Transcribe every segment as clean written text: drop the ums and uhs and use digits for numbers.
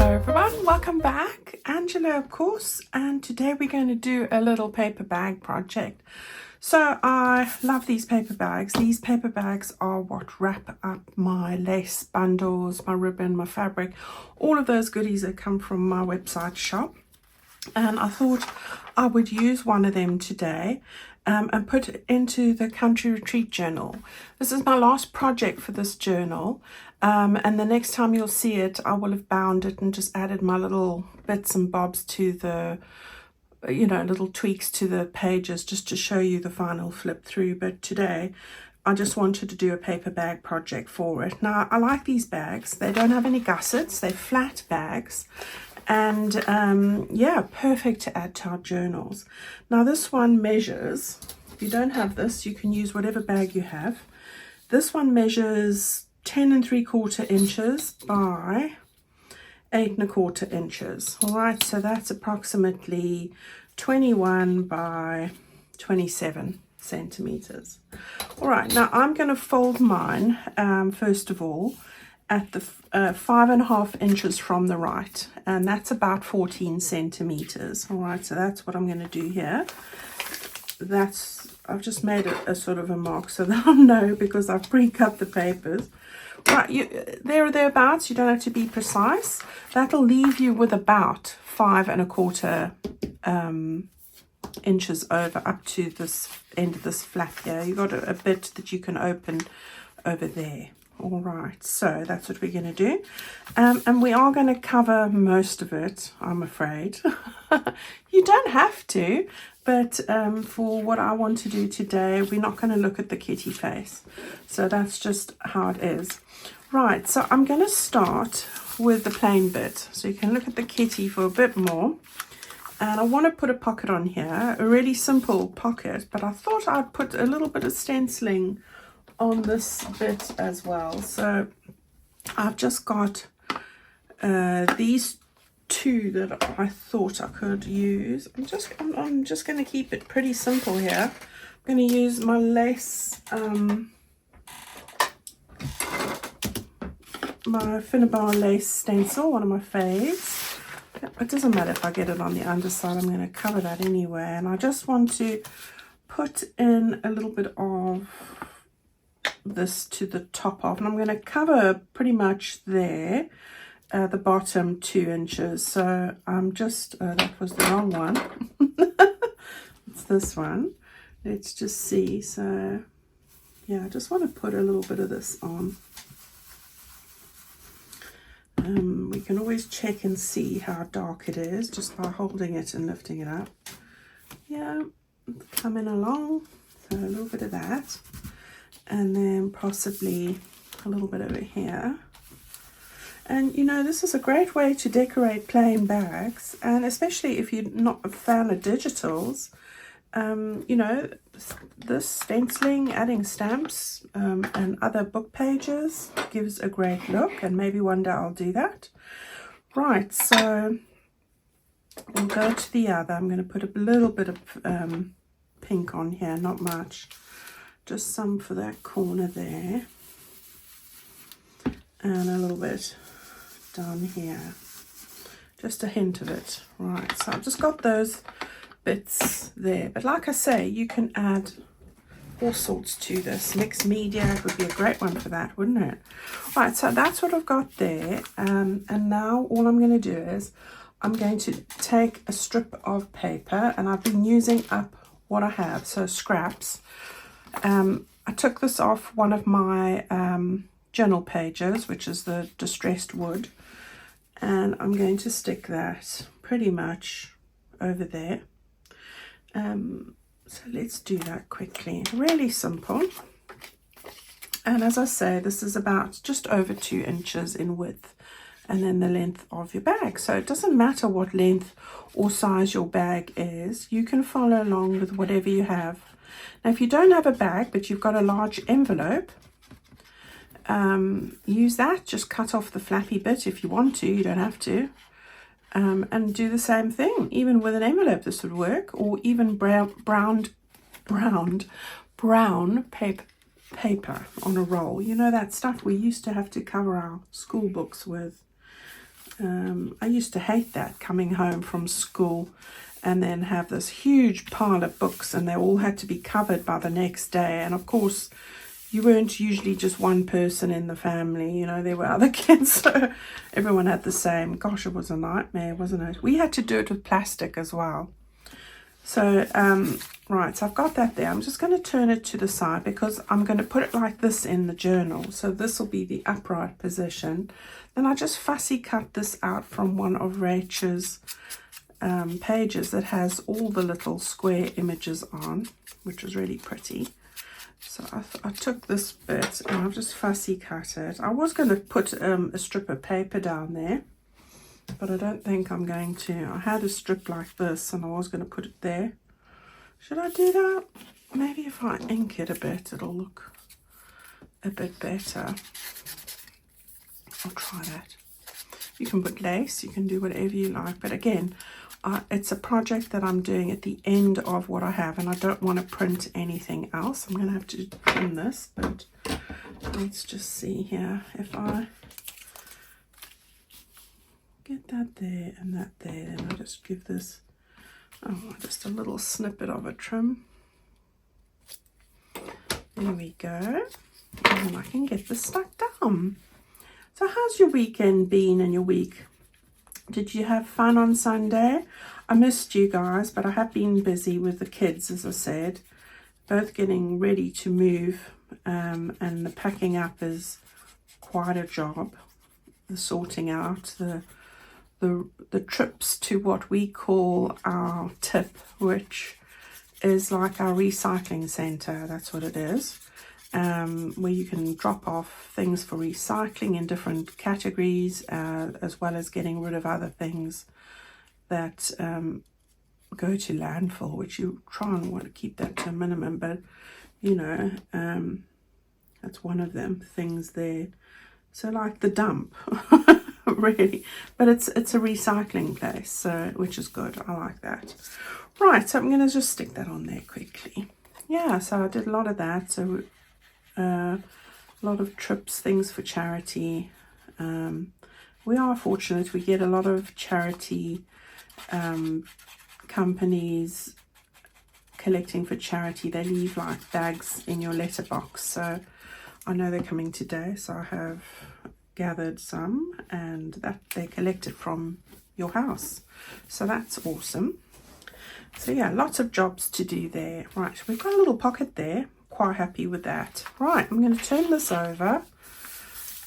Hello everyone, welcome back. Angela, of course, and today we're going to do a little paper bag project. So I love these paper bags. These paper bags are what wrap up my lace bundles, my ribbon, my fabric, all of those goodies that come from my website shop. And I thought I would use one of them today and put it into the country retreat journal. This is my last project for this journal, and the next time you'll see it, I will have bound it and just added my little bits and bobs to the, little tweaks to the pages just to show you the final flip through. But today I just wanted to do a paper bag project for it. Now I like these bags. They don't have any gussets, they're flat bags. And yeah, perfect to add to our journals. Now this one measures, if you don't have this, you can use whatever bag you have. This one measures 10 3/4 inches by 8 1/4 inches. All right, so that's approximately 21 by 27 centimeters. All right, now I'm going to fold mine first of all at the 5.5 inches from the right, and that's about 14 centimeters. All right, so that's what I'm going to do here. I've just made a sort of a mark so that I'll know, because I've pre-cut the papers. Right, there or thereabouts. You don't have to be precise. That'll leave you with about 5 1/4 inches over up to this end of this flap here. You've got a bit that you can open over there. All right, so that's what we're going to do, and we are going to cover most of it, I'm afraid. You don't have to, but for what I want to do today, we're not going to look at the kitty face, so that's just how it is. Right, so I'm going to start with the plain bit, so you can look at the kitty for a bit more. And I want to put a pocket on here, a really simple pocket, but I thought I'd put a little bit of stenciling on this bit as well. So I've just got these two that I thought I could use. I'm just going to keep it pretty simple here. I'm going to use my lace, my Finnabar lace stencil, one of my faves. It doesn't matter if I get it on the underside, I'm going to cover that anyway. And I just want to put in a little bit of this to the top of, and I'm going to cover pretty much there, the bottom 2 inches. So I'm just that was the wrong one. It's this one. Let's just see. So yeah, I just want to put a little bit of this on. We can always check and see how dark it is just by holding it and lifting it up. Yeah, coming along. So a little bit of that, and then possibly a little bit over here. And this is a great way to decorate plain bags, and especially if you're not a fan of digitals, this stenciling, adding stamps and other book pages gives a great look, and maybe one day I'll do that. Right, so we'll go to the other. I'm going to put a little bit of pink on here, not much, just some for that corner there, and a little bit down here, just a hint of it. Right, so I've just got those bits there, but like I say, you can add all sorts to this. Mixed media would be a great one for that, wouldn't it? Right, so that's what I've got there, and now all I'm going to do is I'm going to take a strip of paper, and I've been using up what I have, so scraps. I took this off one of my journal pages, which is the distressed wood, and I'm going to stick that pretty much over there. So let's do that quickly. Really simple. And as I say, this is about just over 2 inches in width, and then the length of your bag. So it doesn't matter what length or size your bag is. You can follow along with whatever you have. Now, if you don't have a bag, but you've got a large envelope, use that. Just cut off the flappy bit if you want to. You don't have to. And do the same thing. Even with an envelope, this would work. Or even brown paper on a roll. You know that stuff we used to have to cover our school books with. I used to hate that, coming home from school and then have this huge pile of books and they all had to be covered by the next day. And of course, you weren't usually just one person in the family, you know, there were other kids, so everyone had the same. Gosh, it was a nightmare, wasn't it? We had to do it with plastic as well. So, right, so I've got that there. I'm just going to turn it to the side because I'm going to put it like this in the journal. So this will be the upright position. Then I just fussy cut this out from one of Rachel's pages that has all the little square images on, which is really pretty. So I took this bit and I've just fussy cut it. I was going to put a strip of paper down there, but I don't think I'm going to. I had a strip like this and I was going to put it there. Should I do that? Maybe if I ink it a bit, it'll look a bit better. I'll try that. You can put lace, you can do whatever you like, but again, it's a project that I'm doing at the end of what I have and I don't want to print anything else. I'm going to have to trim this, but let's just see here. If I get that there and that there, then I'll just give this just a little snippet of a trim. There we go. And then I can get this stuck down. So how's your weekend been and your week? Did you have fun on Sunday? I missed you guys, but I have been busy with the kids, as I said, both getting ready to move, and the packing up is quite a job. The sorting out, the trips to what we call our tip, which is like our recycling centre. That's what it is. Where you can drop off things for recycling in different categories, as well as getting rid of other things that go to landfill, which you try and want to keep that to a minimum, but you know, that's one of them things there. So like the dump, really, but it's a recycling place, so which is good. I like that. Right, so I'm going to just stick that on there quickly. Yeah, so I did a lot of that. So a lot of trips, things for charity. We are fortunate, we get a lot of charity companies collecting for charity. They leave like bags in your letterbox, so I know they're coming today, so I have gathered some and that they collected from your house, so that's awesome. So yeah, lots of jobs to do there. Right, we've got a little pocket there. Quite happy with that. Right, I'm going to turn this over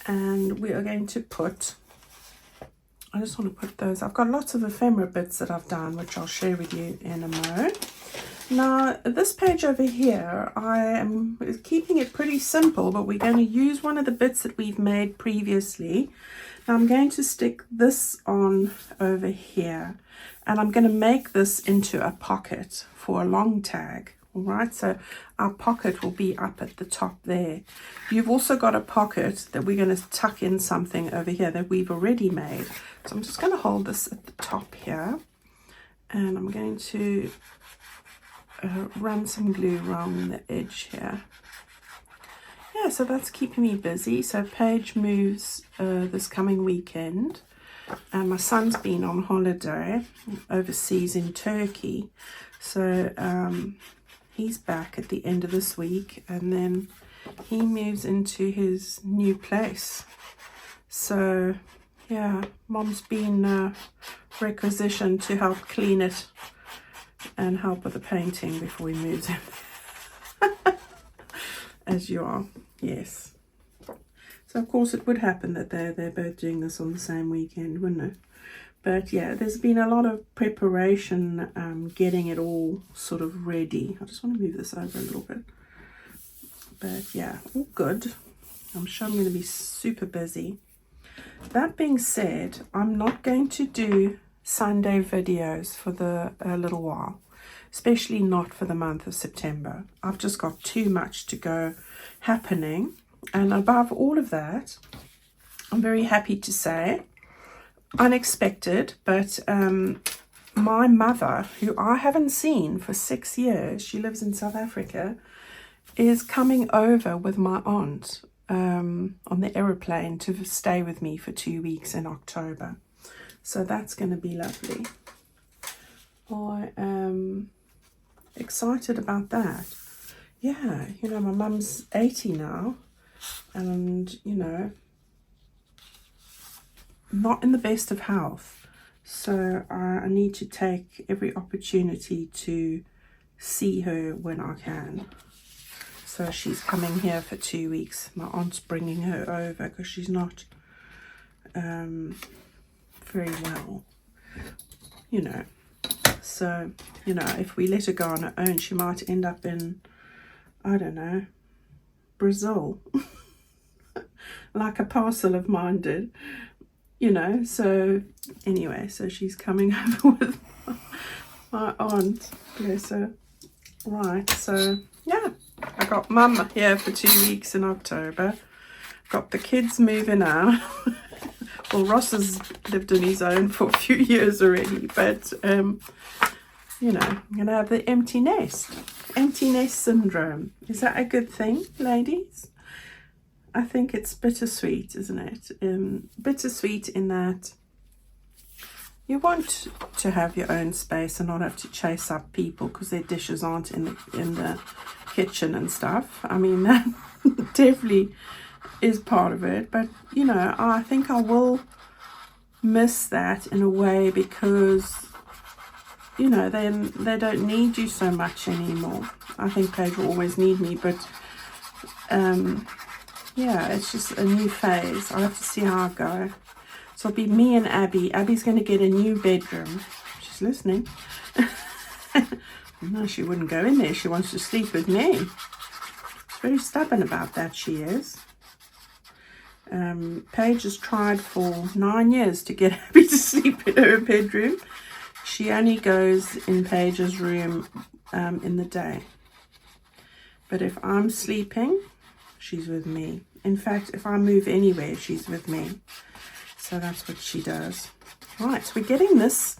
and we are going to put, I just want to put those, I've got lots of ephemera bits that I've done, which I'll share with you in a moment. Now, this page over here, I am keeping it pretty simple, but we're going to use one of the bits that we've made previously. Now, I'm going to stick this on over here, and I'm going to make this into a pocket for a long tag. All right, so our pocket will be up at the top there. You've also got a pocket that we're going to tuck in something over here that we've already made. So I'm just going to hold this at the top here, and I'm going to run some glue around the edge here. Yeah, so that's keeping me busy. So Paige moves this coming weekend, and my son's been on holiday overseas in Turkey. So he's back at the end of this week, and then he moves into his new place. So yeah, Mom's been requisitioned to help clean it and help with the painting before he moves in. As you are, yes. So of course it would happen that they're both doing this on the same weekend, wouldn't it? But yeah, there's been a lot of preparation, getting it all sort of ready. I just want to move this over a little bit. But yeah, all good. I'm sure I'm going to be super busy. That being said, I'm not going to do Sunday videos for a little while, especially not for the month of September. I've just got too much to go happening. And above all of that, I'm very happy to say, unexpected, but my mother, who I haven't seen for 6 years, she lives in South Africa, is coming over with my aunt on the aeroplane to stay with me for 2 weeks in October. So that's going to be lovely. I am excited about that. Yeah, you know, my mum's 80 now, and, you know, not in the best of health. So I need to take every opportunity to see her when I can. So she's coming here for 2 weeks. My aunt's bringing her over because she's not very well, you know. So, you know, if we let her go on her own, she might end up in, I don't know, Brazil, like a parcel of mine did, you know. So anyway, so she's coming over with my aunt, bless her. Right, so yeah, I got mum here for 2 weeks in October. Got the kids moving out. Well, Ross has lived on his own for a few years already, but you know, I'm gonna have the empty nest syndrome. Is that a good thing, ladies? I think it's bittersweet, isn't it? Bittersweet in that you want to have your own space and not have to chase up people because their dishes aren't in the kitchen and stuff. I mean, that definitely is part of it. But, you know, I think I will miss that in a way because, you know, then they don't need you so much anymore. I think Paige will always need me, but yeah, it's just a new phase. I'll have to see how I go. So it'll be me and Abby. Abby's going to get a new bedroom. She's listening. No, she wouldn't go in there. She wants to sleep with me. She's very stubborn about that, she is. Paige has tried for 9 years to get Abby to sleep in her bedroom. She only goes in Paige's room in the day. But if I'm sleeping, she's with me. In fact, if I move anywhere, she's with me. So that's what she does. Right, so we're getting this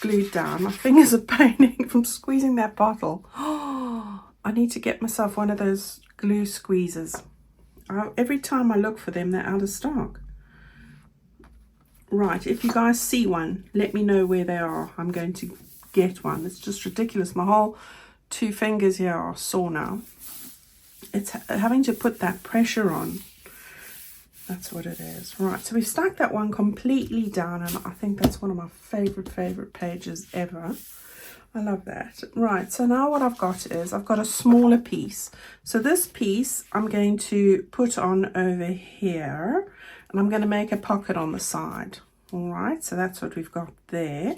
glued down. My fingers are paining from squeezing that bottle. Oh, I need to get myself one of those glue squeezers. Every time I look for them, they're out of stock. Right, if you guys see one, let me know where they are. I'm going to get one. It's just ridiculous. My whole 2 fingers here are sore now. It's having to put that pressure on. That's what it is. Right, so we've stuck that one completely down, and I think that's one of my favorite pages ever. I love that. Right, so now what I've got is I've got a smaller piece. So this piece I'm going to put on over here, and I'm going to make a pocket on the side. All right, so that's what we've got there.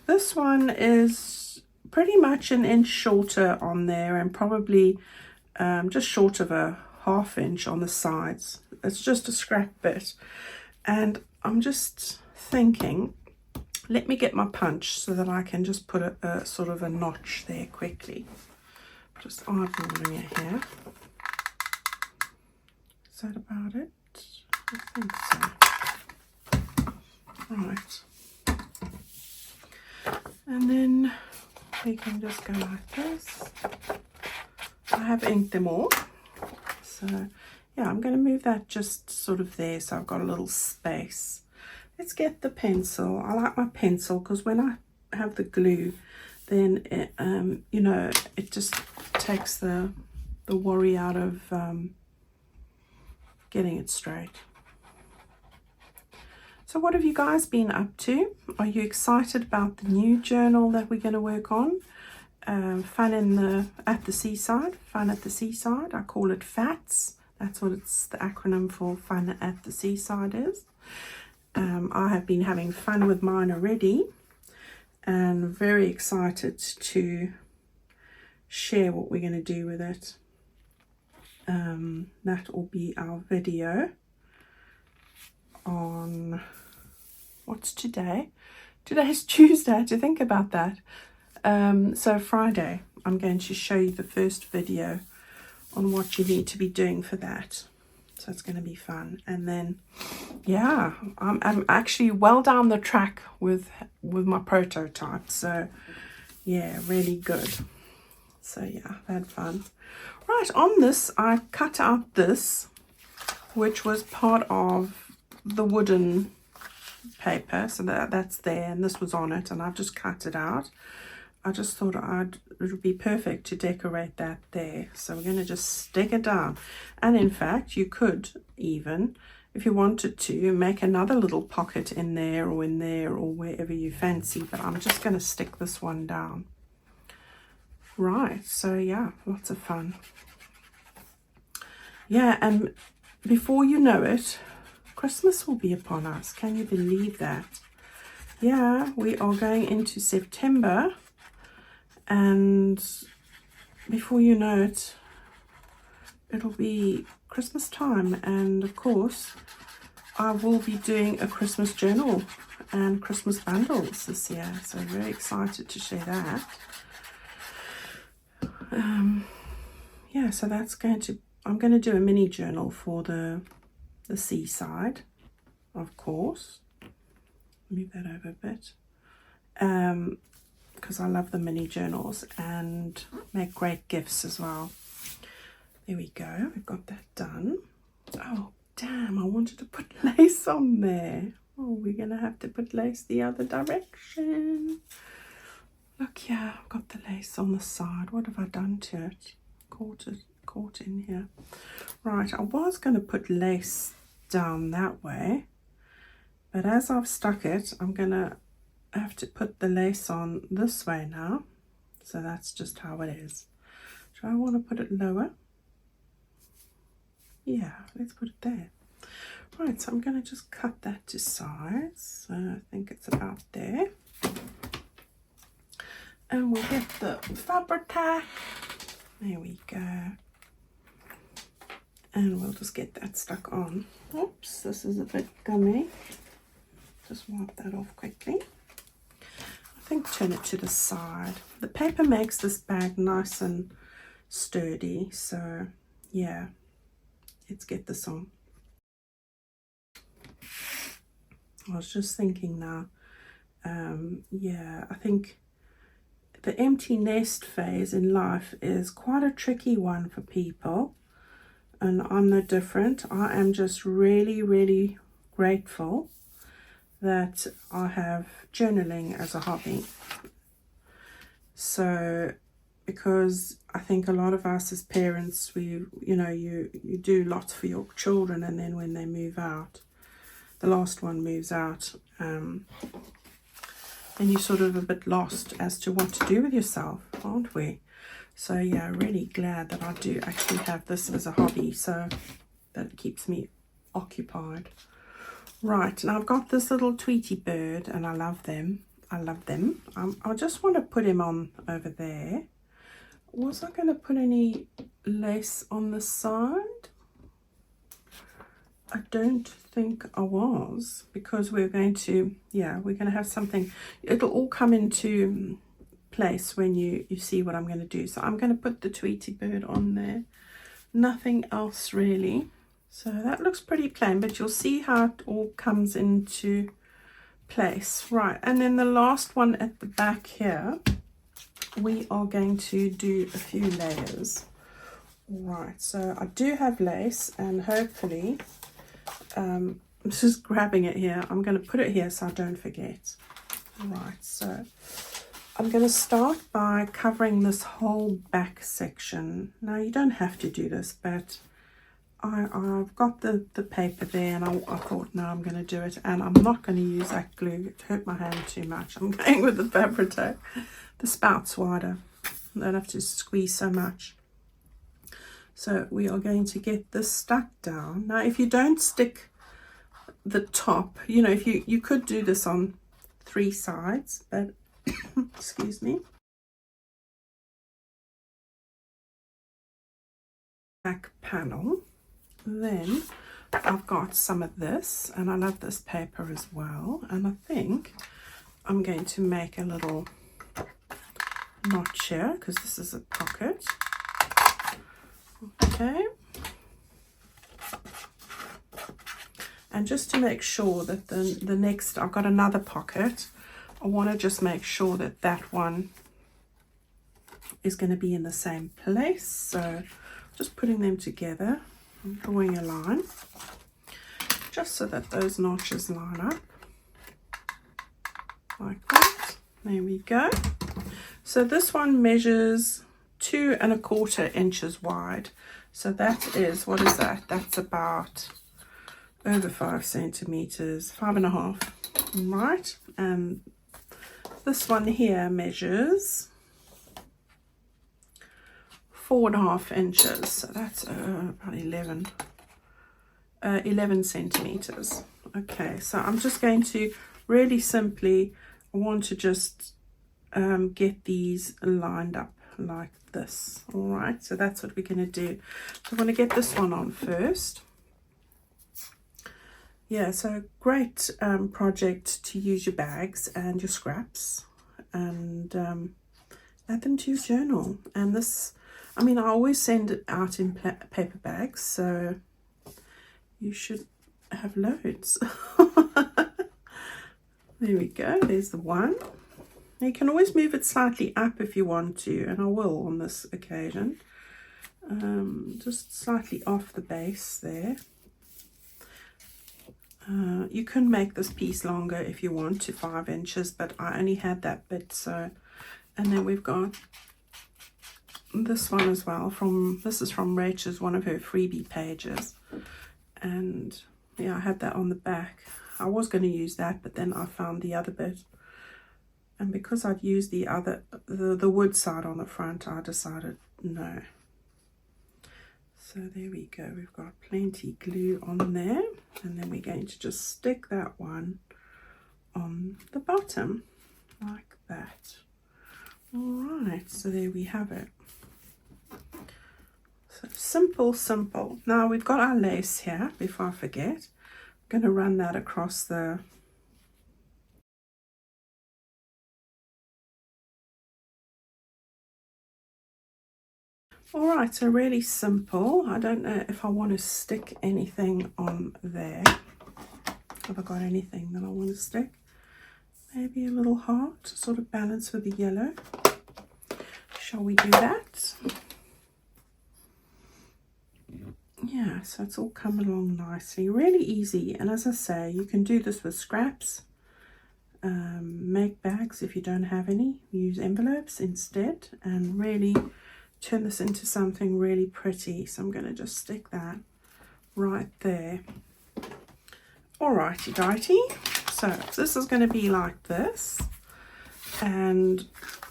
This one is pretty much 1 inch shorter on there, and probably just short of a 1/2 inch on the sides. It's just a scrap bit, and I'm just thinking, let me get my punch so that I can just put a sort of a notch there quickly. Just eyeballing it here. Is that about it? I think so. Right, and then we can just go like this. I have inked them all, so yeah, I'm going to move that just sort of there so I've got a little space. Let's get the pencil. I like my pencil because when I have the glue, then it, you know, it just takes the worry out of getting it straight. So what have you guys been up to? Are you excited about the new journal that we're going to work on? Fun at the seaside. Fun at the seaside. I call it FATS. That's what it's the acronym for. Fun at the seaside is. I have been having fun with mine already, and very excited to share what we're going to do with it. That will be our video on, what's today? Today's Tuesday. I had to think about that. So Friday, I'm going to show you the first video on what you need to be doing for that. So it's going to be fun. And then, yeah, I'm actually well down the track with my prototype. So, yeah, really good. So, yeah, I've had fun. Right, on this, I cut out this, which was part of the wooden paper, so that's there, and this was on it, and I've just cut it out. I just thought it would be perfect to decorate that there. So we're going to just stick it down. And in fact, you could even, if you wanted to, make another little pocket in there or wherever you fancy. But I'm just going to stick this one down. Right, so yeah, lots of fun. Yeah, and before you know it, Christmas will be upon us. Can you believe that? Yeah, we are going into September. And before you know it, it'll be Christmas time. And of course, I will be doing a Christmas journal and Christmas bundles this year. So very excited to share that. Yeah, so I'm going to do a mini journal for the seaside, of course. Move that over a bit. Because I love the mini journals and make great gifts as well. There we go, we've got that done. Oh damn, I wanted to put lace on there. Oh, we're gonna have to put lace the other direction. Look here, I've got the lace on the side. What have I done to it? Caught in here. Right, I was going to put lace down that way, but as I've stuck it, I'm gonna have to put the lace on this way now. So that's just how it is. Do I want to put it lower? Yeah, let's put it there. Right, so I'm going to just cut that to size. So I think it's about there. And we'll get the fabric tack. There we go. And we'll just get that stuck on. Oops, this is a bit gummy. Just wipe that off quickly. I think turn it to the side. The paper makes this bag nice and sturdy. So yeah, let's get this on. I was just thinking now, yeah, I think the empty nest phase in life is quite a tricky one for people, and I'm no different. I am just really, really grateful that I have journaling as a hobby. So, because I think a lot of us as parents, you do lots for your children, and then when they move out, the last one moves out, then you're sort of a bit lost as to what to do with yourself, aren't we? So yeah, really glad that I do actually have this as a hobby, so that it keeps me occupied. Right, now I've got this little Tweety bird, and I love them. I just want to put him on over there. Was I going to put any lace on the side? I don't think I was, because we're going to have something. It'll all come into place when you see what I'm going to do. So I'm going to put the Tweety bird on there. Nothing else really. So that looks pretty plain, but you'll see how it all comes into place. Right, and then the last one at the back here, we are going to do a few layers. Right, so I do have lace, and hopefully I'm just grabbing it here. I'm going to put it here so I don't forget. Right, so I'm going to start by covering this whole back section. Now you don't have to do this, but I've got the paper there, and I thought, no, I'm going to do it, and I'm not going to use that glue. It hurt my hand too much. I'm going with the fabric tape. The spout's wider. I don't have to squeeze so much. So we are going to get this stuck down. Now, if you don't stick the top, if you could do this on 3 sides, but excuse me. Back panel. Then I've got some of this, and I love this paper as well, and I think I'm going to make a little notch here, because this is a pocket. Okay, and just to make sure that the next, I've got another pocket, I want to just make sure that that one is going to be in the same place. So just putting them together, I'm drawing a line just so that those notches line up. like that. There we go. So this one measures 2¼ inches wide. So that is, what is that? That's about over 5 centimeters, 5½, right? And this one here measures 4½ inches. So that's about 11 centimeters. Okay, so I'm just going to really simply, I want to just get these lined up like this. All right, so that's what we're going to do. So I'm going to get this one on first. Yeah, so great project to use your bags and your scraps and add them to your journal. And this, I mean, I always send it out in paper bags, so you should have loads. There we go, there's the one. You can always move it slightly up if you want to, and I will on this occasion. Just slightly off the base there. You can make this piece longer if you want to 5 inches, but I only had that bit, so. And then we've got this one as well, this is from Rachel's, one of her freebie pages. And yeah, I had that on the back. I was going to use that, but then I found the other bit. And because I'd used the wood side on the front, I decided no. So there we go. We've got plenty glue on there. And then we're going to just stick that one on the bottom like that. All right, so there we have it. So simple, simple. Now we've got our lace here, before I forget. I'm going to run that across the all right, so really simple. I don't know if I want to stick anything on there. Have I got anything that I want to stick? Maybe a little heart to sort of balance with the yellow. Shall we do that? Yeah, so it's all come along nicely. Really easy. And as I say, you can do this with scraps. Make bags if you don't have any. Use envelopes instead and really turn this into something really pretty. So I'm going to just stick that right there. Alrighty dighty. So this is going to be like this, and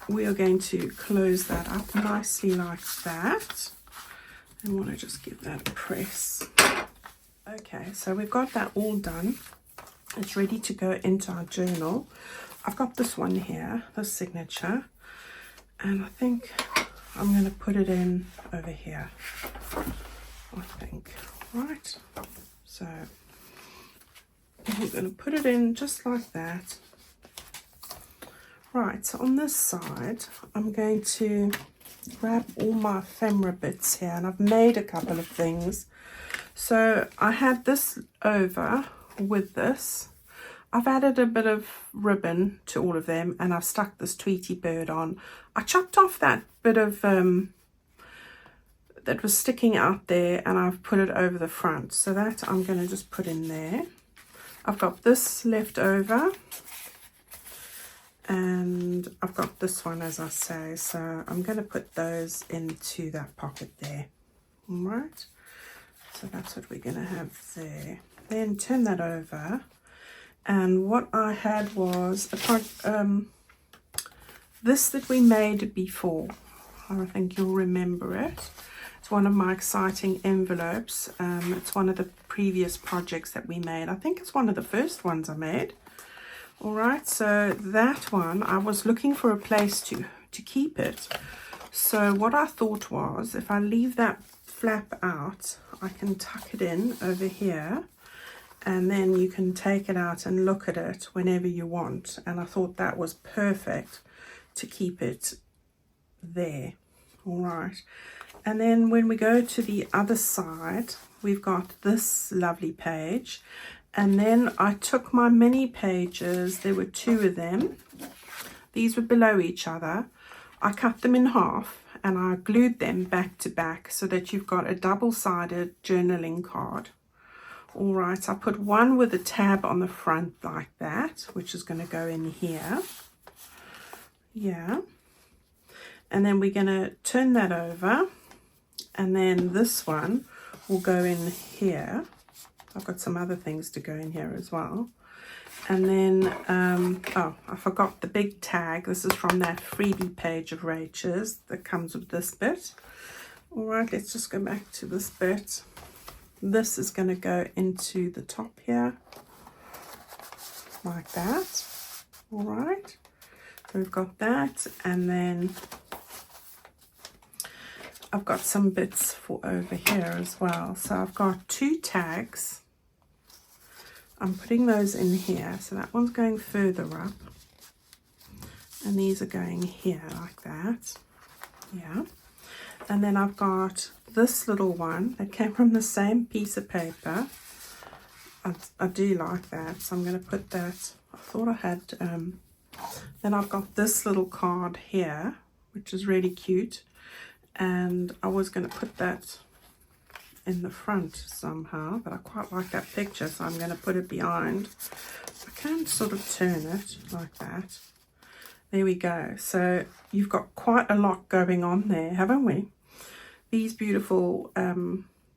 we are going to close that up nicely like that. I want to just give that a press. Okay, so we've got that all done. It's ready to go into our journal. I've got this one here, the signature, and I think I'm going to put it in over here, I think, right? So I'm going to put it in just like that. Right, so on this side, I'm going to grab all my ephemera bits here, and I've made a couple of things. So I had this over with this. I've added a bit of ribbon to all of them, and I've stuck this Tweety bird on. I chopped off that bit of that was sticking out there, and I've put it over the front. So that I'm going to just put in there. I've got this left over, and I've got this one, as I say. So I'm going to put those into that pocket there. All right. So that's what we're going to have there. Then turn that over. And what I had was this that we made before. I think you'll remember it. It's one of my exciting envelopes. It's one of the previous projects that we made. I think it's one of the first ones I made. All right, so that one, I was looking for a place to keep it. So what I thought was, if I leave that flap out, I can tuck it in over here, and then you can take it out and look at it whenever you want. And I thought that was perfect to keep it there. All right, and then when we go to the other side, we've got this lovely page. And then I took my mini pages, there were 2 of them. These were below each other. I cut them in half and I glued them back to back so that you've got a double-sided journaling card. All right, so I put one with a tab on the front like that, which is going to go in here. Yeah. And then we're going to turn that over. And then this one will go in here. I've got some other things to go in here as well. And then, oh, I forgot the big tag. This is from that freebie page of Rachel's that comes with this bit. All right, let's just go back to this bit. This is going to go into the top here, like that. All right, so we've got that, and then I've got some bits for over here as well. So I've got 2 tags. I'm putting those in here. So that one's going further up, and these are going here like that. Yeah. And then I've got this little one that came from the same piece of paper. I do like that, so I'm going to put that. I thought I had, then I've got this little card here, which is really cute. And I was going to put that in the front somehow, but I quite like that picture, so I'm going to put it behind. I can sort of turn it like that. There we go. So you've got quite a lot going on there, haven't we? These beautiful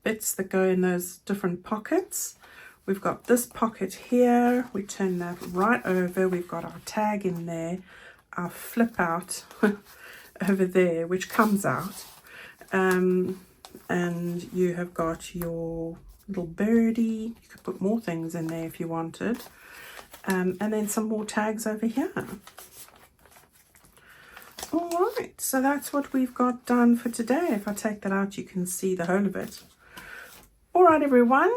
bits that go in those different pockets. We've got this pocket here. We turn that right over. We've got our tag in there. Our flip out over there, which comes out. And you have got your little birdie. You could put more things in there if you wanted. And then some more tags over here. All right, so that's what we've got done for today. If I take that out, you can see the whole of it. All right, everyone,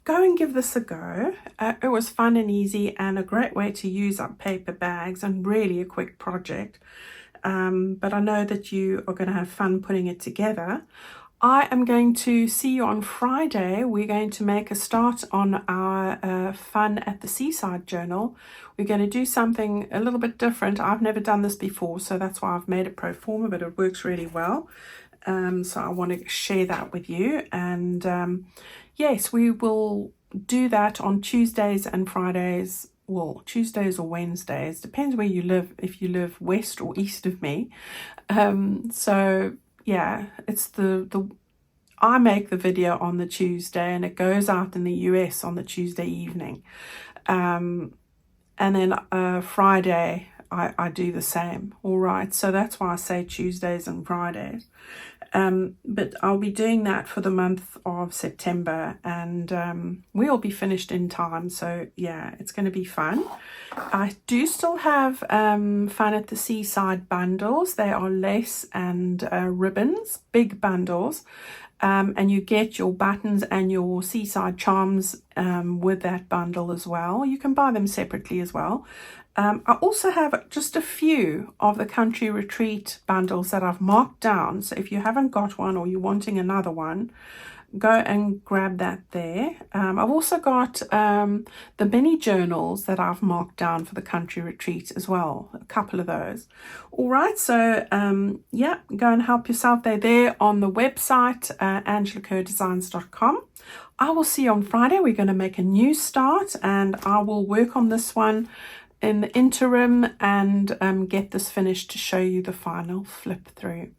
go and give this a go. It was fun and easy and a great way to use up paper bags and really a quick project. But I know that you are going to have fun putting it together. I am going to see you on Friday. We're going to make a start on our Fun at the Seaside journal. We're going to do something a little bit different. I've never done this before, so that's why I've made it pro forma, but it works really well. So I want to share that with you. And yes, we will do that on Tuesdays and Fridays. Well, Tuesdays or Wednesdays, depends where you live, if you live west or east of me. So yeah, it's I make the video on the Tuesday and it goes out in the US on the Tuesday evening. And then Friday, I do the same. All right, so that's why I say Tuesdays and Fridays. But I'll be doing that for the month of September, and we'll be finished in time. So yeah, it's going to be fun. I do still have Fun at the Seaside bundles. They are lace and ribbons, big bundles. And you get your buttons and your seaside charms with that bundle as well. You can buy them separately as well. I also have just a few of the Country Retreat bundles that I've marked down. So if you haven't got one or you're wanting another one, go and grab that there. I've also got the mini journals that I've marked down for the Country Retreat as well. A couple of those. All right, so yeah, go and help yourself. They're there on the website, angelakerrdesigns.com. I will see you on Friday. We're going to make a new start, and I will work on this one in the interim and get this finished to show you the final flip through.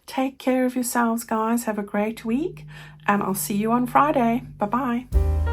Take care of yourselves, guys. Have a great week, and I'll see you on Friday. Bye-bye.